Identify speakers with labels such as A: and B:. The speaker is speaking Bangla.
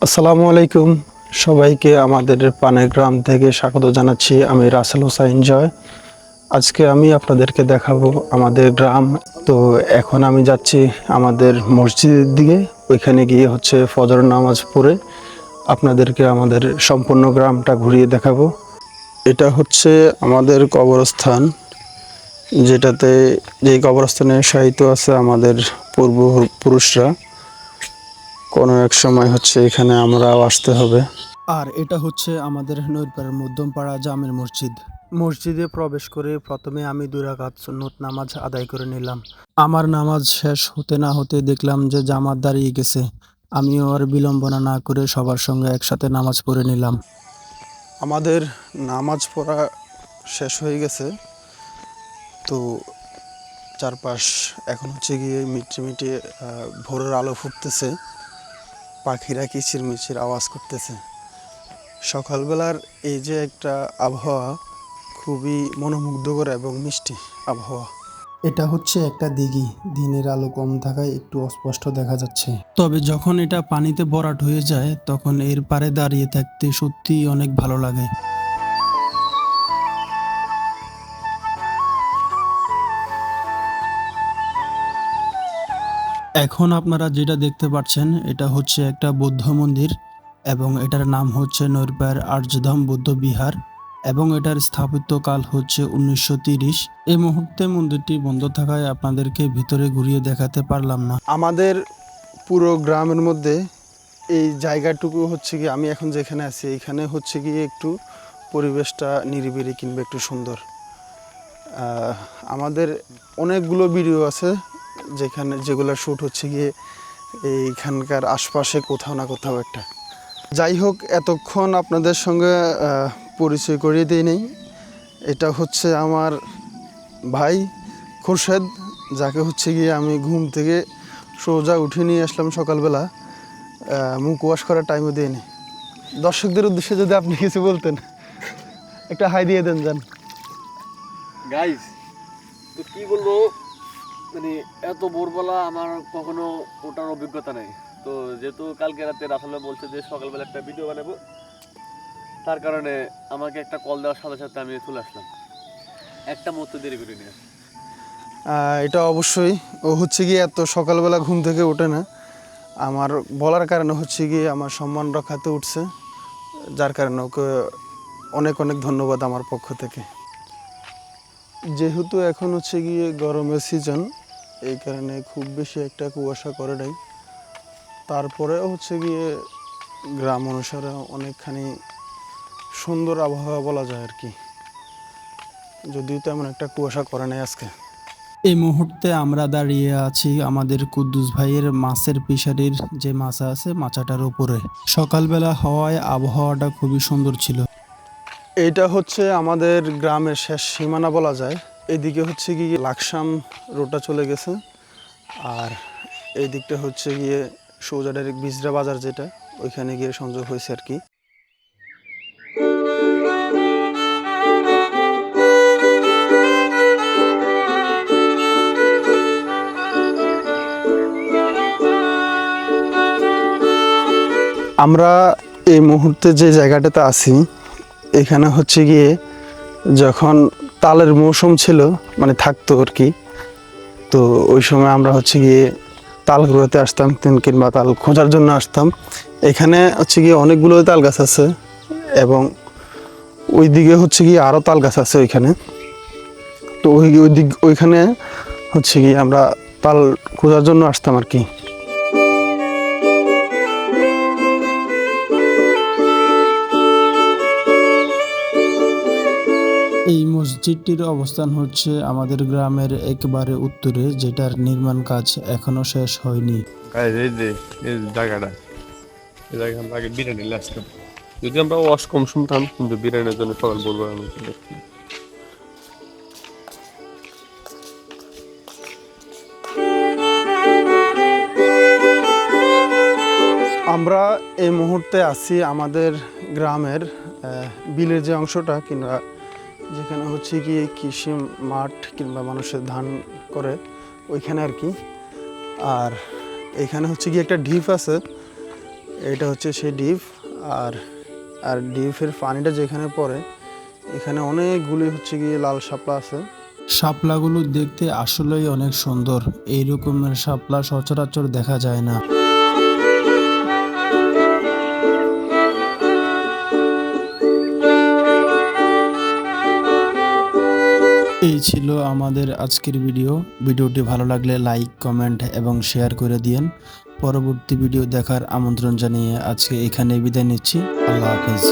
A: আসসালামু আলাইকুম সবাইকে আমাদের পানের গ্রাম থেকে স্বাগত জানাচ্ছি। আমি রাসেল হোসাইন জয়। আজকে আমি আপনাদেরকে দেখাবো আমাদের গ্রাম। তো এখন আমি যাচ্ছি আমাদের মসজিদের দিকে। ওইখানে গিয়ে ফজর নামাজ পড়ে আপনাদেরকে আমাদের সম্পূর্ণ গ্রামটা ঘুরিয়ে দেখাবো। এটা হচ্ছে আমাদের কবরস্থান, যেই কবরস্থানে শায়িত আছে আমাদের পূর্বপুরুষরা। কোনো এক সময় এখানে আমরাও আসতে হবে। আর এটা হচ্ছে আমাদের নৈরপাড়ার মধ্যমপাড়া জামের মসজিদ। মসজিদে প্রবেশ করে প্রথমে আমি 2 রাকাত সুন্নত নামাজ আদায় করে নিলাম। আমার নামাজ শেষ হতে না হতে দেখলাম যে জামাত দাঁড়িয়ে গেছে। আমিও আর বিলম্বনা না করে সবার সঙ্গে একসাথে নামাজ পড়ে নিলাম। আমাদের নামাজ পড়া শেষ হয়ে গেছে। তো চারপাশ এখন গিয়ে মিটমিটে ভোরের আলো ফুটতেছে, পাখিরা কিচিরমিচির আওয়াজ করতেছে। সকালবেলার এই যে একটা আবহাওয়া, খুবই মনোমুগ্ধকর এবং মিষ্টি আবহাওয়া। এটা হচ্ছে একটা দিঘি, দিনের আলো কম থাকায় একটু অস্পষ্ট দেখা যাচ্ছে। তবে যখন এটা পানিতে ভরাট হয়ে যায় তখন এর পারে দাঁড়িয়ে থাকতে সত্যিই অনেক ভালো লাগে। এখন আপনারা যেটা দেখতে পাচ্ছেন এটা হচ্ছে একটা বৌদ্ধ মন্দির এবং এটার নাম হচ্ছে নৈরপাড় আর্যধাম বৌদ্ধ বিহার এবং এটার স্থাপত্যকাল হচ্ছে 1930। এই মুহূর্তে মন্দিরটি বন্ধ থাকায় আপনাদেরকে ভিতরে ঘুরিয়ে দেখাতে পারলাম না। আমাদের পুরো গ্রামের মধ্যে এই জায়গাটুকু আমি এখন যেখানে আছি এখানে গিয়ে একটু পরিবেশটা নিরিবিলি কিংবা একটু সুন্দর। আমাদের অনেকগুলো ভিডিও আছে যেগুলো শ্যুট গিয়ে এইখানকার আশপাশে কোথাও না কোথাও একটা। যাই হোক, এতক্ষণ আপনাদের সঙ্গে পরিচয় করিয়ে দিই নেই। এটা হচ্ছে আমার ভাই খোরশেদ, যাকে গিয়ে আমি ঘুম থেকে সোজা উঠে নিয়ে আসলাম সকালবেলা, মুখ ওয়াশ করার টাইমও দিইনি। দর্শকদের উদ্দেশ্যে যদি আপনি কিছু বলতেন, একটা হাই দিয়ে দেন। যান
B: গাইস, তো কি বলবো, মানে এত ভোরবেলা আমার কখনো ওঠার অভিজ্ঞতা নেই। তো যেহেতু কালকে রাতে রাসেল বলছে যে সকালবেলা একটা ভিডিও বানাবো, তার কারণে আমাকে একটা কল দেওয়ার সাথে সাথে আমি চলে আসলাম, একটা মুহূর্ত দেরি করে নিয়ে।
A: এটা অবশ্যই ও গিয়ে এত সকালবেলা ঘুম থেকে ওঠে না। আমার বলার কারণে গিয়ে আমার সম্মান রক্ষাতে উঠছে, যার কারণে ওকে অনেক অনেক ধন্যবাদ আমার পক্ষ থেকে। যেহেতু এখন গিয়ে গরমের সিজন, এই কারণে খুব বেশি একটা কুয়াশা করে নাই। তারপরেও গিয়ে গ্রাম অনুসারে অনেকখানি সুন্দর আবহাওয়া বলা যায় আর কি, যদিও তেমন একটা কুয়াশা করে নাই আজকে। এই মুহূর্তে আমরা দাঁড়িয়ে আছি আমাদের কুদ্দুস ভাইয়ের মাছের ফিশারির যে মাছা আছে মাচাটার উপরে। সকালবেলা হওয়ায় আবহাওয়াটা খুবই সুন্দর ছিল। এইটা আমাদের গ্রামের শেষ সীমানা বলা যায়। এদিকে গিয়ে লাকসাম রোডটা চলে গেছে, আর এই দিকটা গিয়ে সোজা ডাইরেক্ট বিজরা বাজার, যেটা ওইখানে গিয়ে সংযোগ হয়েছে আর কি। আমরা এই মুহূর্তে যে জায়গাটাতে আছি, এখানে গিয়ে যখন তালের মৌসুম ছিল, মানে থাকতো আর কি, তো ওই সময় আমরা গিয়ে তাল কুড়াতে আসতাম কিংবা তাল খোঁজার জন্য আসতাম। এখানে গিয়ে অনেকগুলো তাল গাছ আছে এবং ওই দিকে গিয়ে আরও তাল গাছ আছে ওইখানে। তো ওইখানে গিয়ে আমরা তাল খোঁজার জন্য আসতাম আর কি। এই মসজিদটির অবস্থান হচ্ছে আমাদের গ্রামের একেবারে উত্তরে, যেটার নির্মাণ কাজ এখনো শেষ হয়নি।
B: আগে বিরিয়ানি আসতাম, যদি আমরা ওয়াশ কম শুনতাম, কিন্তু বিরিয়ানির জন্য সকাল বলবো আমি।
A: আমরা এই মুহূর্তে আছি আমাদের গ্রামের বিলের যে অংশটা, কিংবা যেখানে গিয়ে কৃষি মাঠ কিংবা মানুষের ধান করে ওইখানে আর কি। আর এখানে গিয়ে একটা ঢিপ আছে। এটা হচ্ছে সেই ডিপ। আর আর ডিপের পানিটা যেখানে পড়ে এখানে অনেকগুলি হচ্ছে গিয়ে লাল শাপলা আছে। শাপলাগুলো দেখতে আসলেই অনেক সুন্দর। এই রকমের শাপলা সচরাচর দেখা যায় না। এই ছিল আমাদের আজকের ভিডিও। ভিডিওটি ভালো লাগলে লাইক, কমেন্ট এবং শেয়ার করে দিয়েন। পরবর্তী ভিডিও দেখার আমন্ত্রণ জানিয়ে আজকে এখানে বিদায় নিচ্ছি। আল্লাহ হাফেজ।